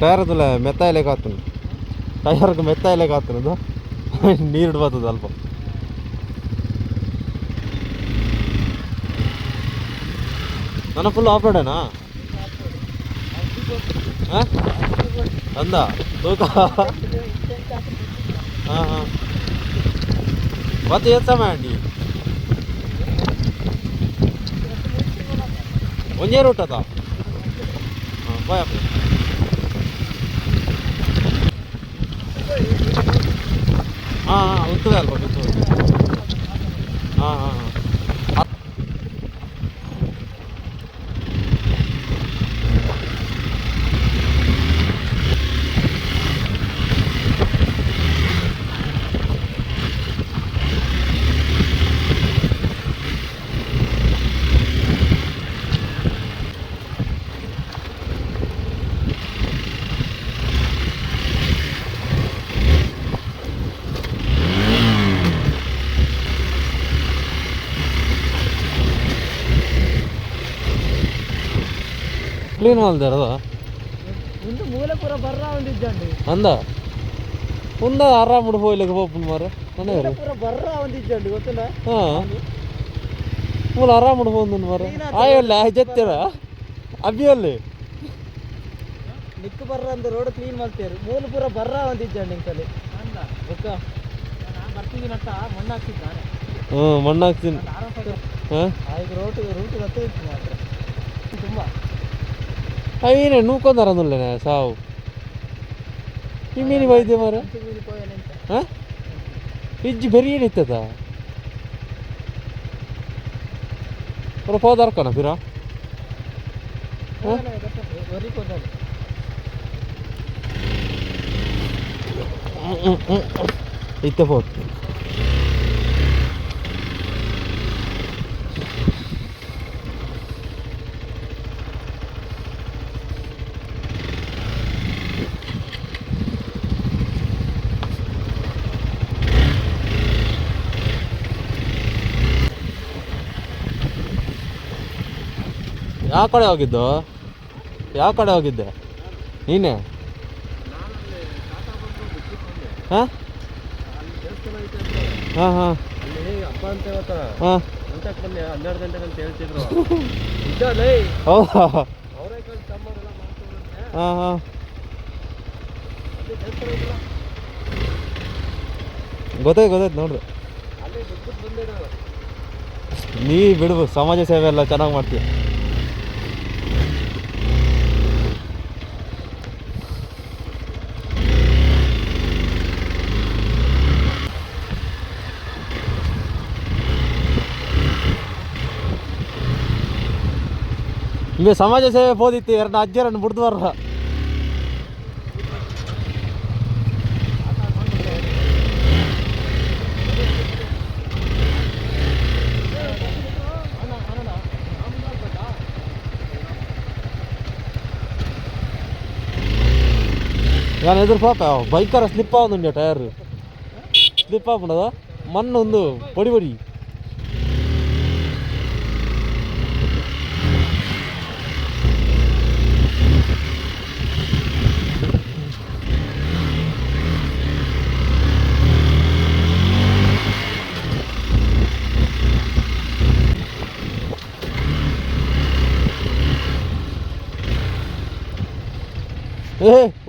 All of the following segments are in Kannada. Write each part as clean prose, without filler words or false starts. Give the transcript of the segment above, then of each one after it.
ಟೈರ್ ಅದಲ್ಲ ಮೆತ್ತಾಯಿಲೆಗೆ ಹಾಕ್ತಾನೆ ಟೈರ್ಗೆ ಮೆತ್ತಾಯಿಲೆಗೆ ಹಾಕ್ತಾನದು ನೀರು ಬರ್ತದೆ ಅಲ್ಪ ನನ್ನ ಫುಲ್ ಆಫ್ ರೋಡೇನಾ ಹಾಂ ಅಂದ ತೂಕ ಹಾಂ ಹಾಂ ಮತ್ತೆ ಏನು ಸಮಯ ಅಂಡಿ ಒಂದೇ ರೂಟ್ ಅದ ಹಾಂ ಬಾಯ್ ಹಾಂ ಹಾಂ ಉತ್ತದ ಅಲ್ಪ ಬಿತ್ತು ಹಾಂ ಹಾಂ ಹಾಂ ಕ್ಲೀನ್ ಮಾಡ್ದಾರ ಮುಂದೆ ಮೂಲೆ ಪೂರ ಬರ್ರ ಒಂದಿದ್ದಂడి ಅಂದ ಮುಂದೆ ಆರಾಮ್ ಹೋಗ್ಲಿಕ್ಕೆ ಹೋಗ್ಬಿಟ್ಟು ಮಾರ ಮನೆ ಪೂರ ಬರ್ರ ಒಂದಿದ್ದಂడి ಗೊತ್ತಿಲ್ಲ ಹಾಂ ಮೂಲ ಆರಾಮ್ ಹೋಗ್ದು ಮಾರ ಆಯಲ್ಲ ಜತ್ತೀರ ಅಭಿಯಲ್ಲಿ ನಿಕ್ಕು ಬರ್ರ ಅಂತ ರೋಡ್ ಕ್ಲೀನ್ ಮಾಡ್ತೀರಿ ಮೂಲ ಪೂರ ಬರ್ರ ಒಂದಿದ್ದಂడి ಇಂಕಲ್ಲಿ ಅಂದ ಒಕ್ಕ ನಾನು ಬರ್ತಿದ್ದೀನಂತ ಮಣ್ಣು ಹಾಕ್ತಿದ್ದಾನೆ ಹ್ಞೂ ಮಣ್ಣು ಹಾಕ್ತೀನಿ ಹಾಂ ಈಗ ರೂಟ್ ಗೊತ್ತಿತ್ತು ಮಾತ್ರ ತುಂಬ ಅವೇನೇ ನೂಕೊಂದಾರಂದುಲ್ಲೇನೆ ಸಾವು ಈ ಮೀನಿ ವೈದ್ಯ ಮಾರ ಹಾಂ ಇಜ್ಜಿ ಬೆರಿ ಏನಿತ್ತದ ಹೋದಾರ್ಕಣ ಫಿರ ಇತ್ತೆ ಹೋದ್ ಯಾವ ಕಡೆ ಹೋಗಿದ್ದು ಯಾವ ಕಡೆ ಹೋಗಿದ್ದೆ ನೀನೇ ಹಾಂ ಹಾಂ ಹಾಂ ಹಬ್ಬ ಅಂತ ಇವತ್ತ ಹಾಂ ಊಟಕ್ಕೆ ಬನ್ನಿ 12 ಗಂಟೆಗೆ ಅಂತ ಹೇಳ್ತಿದ್ರು ಹೌದಾ ಅವರೇಕಾಳು ಸಾಂಬಾರೆಲ್ಲ ಮಾಡ್ಕೊಂಡ್ರೆ ಹಾಂ ಹಾಂ ಗೊತ್ತಾಯ್ತು ನೋಡ್ರಿ ಅಲ್ಲೇ ಬಿಟ್ಬಿಟ್ಟು ಬಂದೆ ನಾನು ನೀ ಬಿಡು ಸಮಾಜ ಸೇವೆ ಎಲ್ಲ ಚೆನ್ನಾಗಿ ಮಾಡ್ತೀಯ ನಿಮಗೆ ಸಮಾಜ ಸೇವೆ ಬೋದಿತ್ತು ಎರಡು ಅಜ್ಜರನ್ನು ಬಿಡ್ದು ಬರ್ರ ഞാൻ എതിർപ്പാ ബൈക്കറ സ്ലിപ്പാവുന്നുണ്ട് ടയർ സ്ലിപ്പാവുണ്ടതാ മണ്ണൊന്ന് പൊടി പൊടി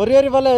ಒರಿಯರಿ ಬಲ್ಲ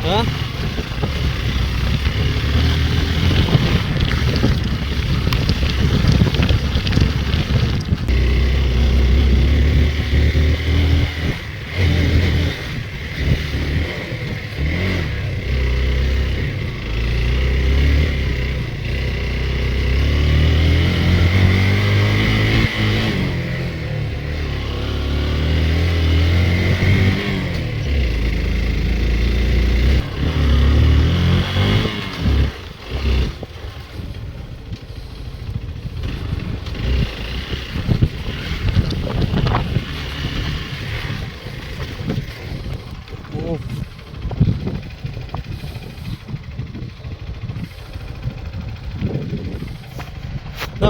ಹಾಂ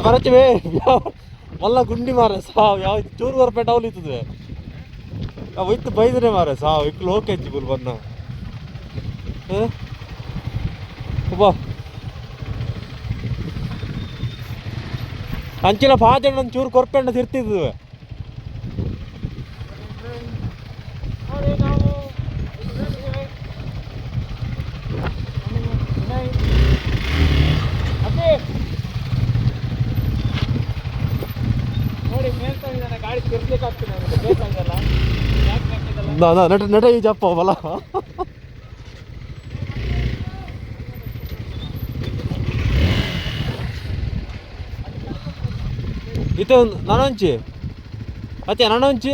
ಬರಚ್ಚಿವೆ ಮಲ್ಲ ಗುಂಡಿ ಮಾರ ಸಾವು ಯಾವ ಚೂರು ಹೊರಪೇಟ ಅವಲಿತ್ತದೆ ಅವು ಇತ್ತು ಬೈದ್ರೆ ಮಾರ ಸಾವು ಇಕ್ಲು ಹೋಗಿ ಹೆಚ್ಚಿ ಬುಲ್ ಬನ್ನ ಬಾ ಅಂಚಿನ ಪಾಜಣ್ಣ ಒಂದು ಚೂರು ಕೊರ್ಪೆಂಡ ತಿರ್ತಿದ್ವಿ ನಟ ನಟ ಈ ಜಪ್ಪ ಬಲ ಇದು ನಾನೊಂಚಿ ಅತ್ತೆ ನಾನೊಂಚಿ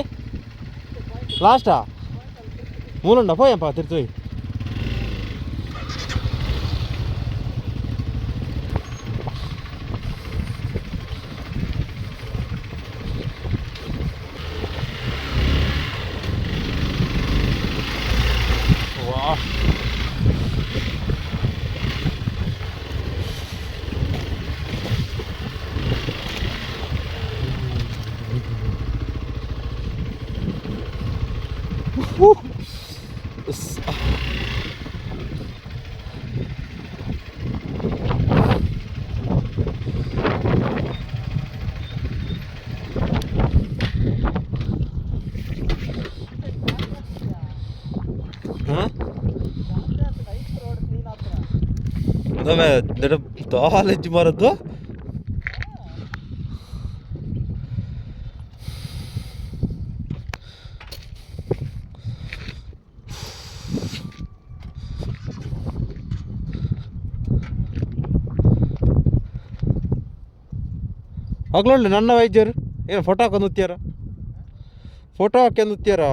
ಲಾಸ್ಟಾ ಮೂಲುಂಡ ಪೋಯಪ್ಪ ತಿರ್ತೋಯ್ ತಾಲೆಜ್ಜಿ ಮಾರದ್ದು ಆಗ್ಲೊಳ್ಳೆ ನನ್ನ ವೈದ್ಯರು ಏನು ಫೋಟೋ ಹಾಕೊಂಡು ಉತ್ಯಾರ ಫೋಟೋ ಹಾಕ್ಯಂದು ಉತ್ಯಾರ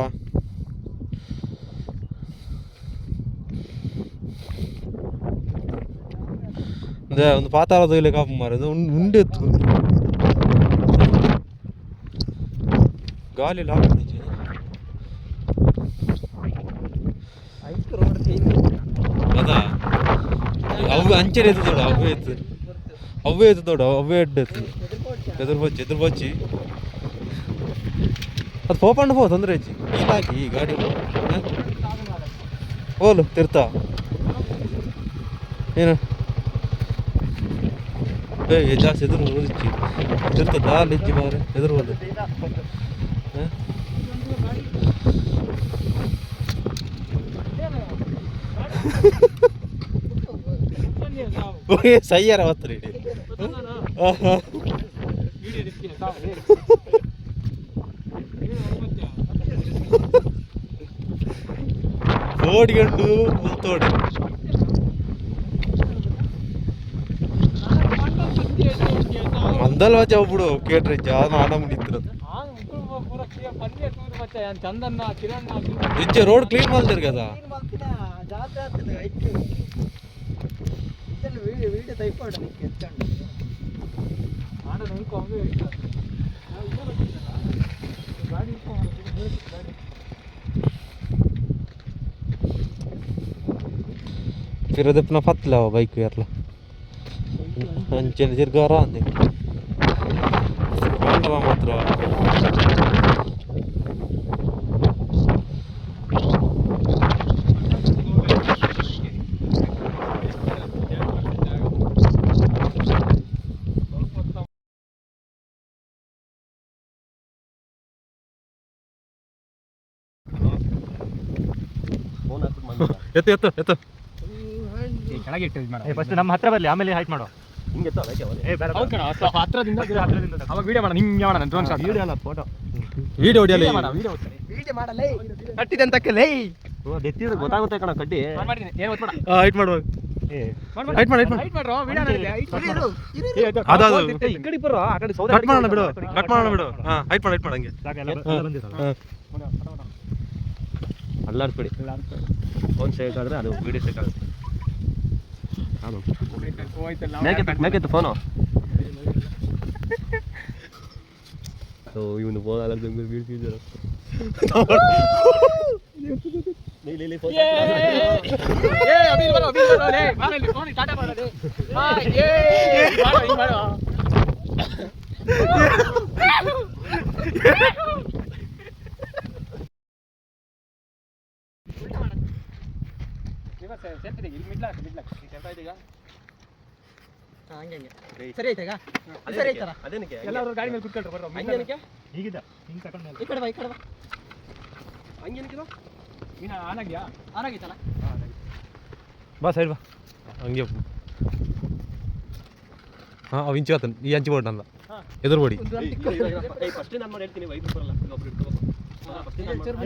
ಒಂದು ಪಾತಾಳದ ಇಲ್ಲಿ ಕಾಪು ಮಾರದು ಉಂಡೆ ಎತ್ತು ಗಾಲಿ ಅದಾ ಅವು ಅಂಚೆನೆ ಎತ್ತು ನೋಡು ಅವೇ ಎತ್ತು ನೋಡು ಅವೇ ಅಡ್ಡ ಎತ್ತು ಎದುರು ಬಚ್ಚಿ ಅದು ಪೋಪಣ್ಣ ಪೋ ತೊಂದರೆ ಹೆಚ್ಚಿ ಈಗ ಹಾಕಿ ಈ ಗಾಡಿ ಹೋಲು ತಿರ್ತಾ ಏನು ಜಾಸ್ತಿ ಎದುರು ಓದಿಚ್ಚಿ ತಿರ್ತ ದಾಲ್ ಇಜ್ಜಿ ಮಾರೆ ಎದುರು ಹೋದ ಸಯ್ಯಾರ ಅವತ್ತು ಇಡಿ ಓಡಿಕೊಂಡು ಮುತ್ತೋಡಿ ಮಂದಲ್ ವಚ್ಚ ಒಬ್ಬಡು ಕೇಟ್ರಿ ಜಾನ ಆನಮ್ ನಿಂತಿರೋದು ಇಚ್ಚೆ ರೋಡ್ ಕ್ಲೀನ್ ಮಾಡ್ತೀರಿ కదా फिर अपना फतला हो बाइक यार अंचन तिरगारा अंदे पांडवा मात्र फोन ಎತ್ತು ಎತ್ತು ಎತ್ತು ಕೆಳಗೆ ಇಟ್ಟು ಇದು ಮಾಡ ಫಸ್ಟ್ ನಮ್ಮ ಹತ್ರ ಬರಲಿ ಆಮೇಲೆ ಹೈಟ್ ಮಾಡುವ ಹಿಂಗೆ ಎತ್ತು ಅದಕ್ಕೆ ಅವನೇ. ಹತ್ರದಿಂದ ಅವಾಗ ವಿಡಿಯೋ ಮಾಡೋಣ ಹಿಂಗೆ ಮಾಡೋಣ ಡ್ರೋನ್ ಶಾಟ್ ವಿಡಿಯೋ ಅಲ್ಲ ಫೋಟೋ. ವಿಡಿಯೋ ಹೊಡಿಯಲ್ಲ ವಿಡಿಯೋ ಮಾಡಲೇ ಕಟ್ಟಿದಂತಕ್ಕಲೇ ಎತ್ತಿದ್ರೆ ಗೊತ್ತಾಗುತ್ತೆ ಕಣ ಕಡ್ಡಿ. ಮಾಡಿದ್ದೀನಿ ಏನು ಒತ್ತು ಮಾಡ ಹೈಟ್ ಮಾಡುವ ಹೈಟ್ ಮಾಡಿ ಹೈಟ್ ಮಾಡ್ರೋ ವಿಡಿಯೋ ಅದು ಈ ಕಡೆ ಬರೋ ಆ ಕಡೆ ಸೌದೆ ಕಟ್ ಮಾಡೋಣ ಬಿಡು ಕಟ್ ಮಾಡೋಣ ಬಿಡು ಹಾಂ ಹೈಟ್ ಮಾಡಿ ಹಂಗೆ ಅಲ್ಲಾಡ್ಸ್ಬಿಡಿ. ಫೋನ್ ಸೇಕ್ ಆದರೆ ಅದು ವಿಡಿಯೋ ಸೇಕ್ ಆಗುತ್ತೆ. ಮೇಕೆತ್ತು ಫೋನು. ಇವನು ಫೋನ್ ಅಲ್ಲ ಬೀಳ್ತಿದ್ದಾರೆ. ಸರಿ ಆಯ್ತಾ ಈಗ ಸರಿ ಆಯ್ತಾರ ಅದೇನಕ್ಕೆ ಎಲ್ಲರೂ ಗಾಡಿ ಮೇಲೆ ಕುತ್ಕೊಳ್ರಿ ಬರ್ರೋ ಹಂಗೇನಕ್ಕೆ ಹೀಗಿದ್ದ ಹಿಂಗೆ ತಗೊಂಡು ಈ ಕಡೆ ಬಾ ಹಂಗೇನಕ್ಕೆ ನೀನು ಆನ್ ಆಗಿಯಾ ಆನ್ ಆಗಿತ್ತಲ್ಲ ಬಾ ಸೈಡ್ ಬಾ ಹಂಗೆ ಹಾಂ ಅವು ಇಂಚು ಆತನ ಈ ಅಂಚು ಬೋರ್ಡ್ ಅಲ್ಲ ಎದುರು ಬೋಡಿ ಫಸ್ಟ್ ನಾನು ಮಾಡಿ ಹೇಳ್ತೀನಿ. ವೈಫ್ ಬರಲ್ಲ ಒಬ್ರು ಇಟ್ಕೋಬೇಕು.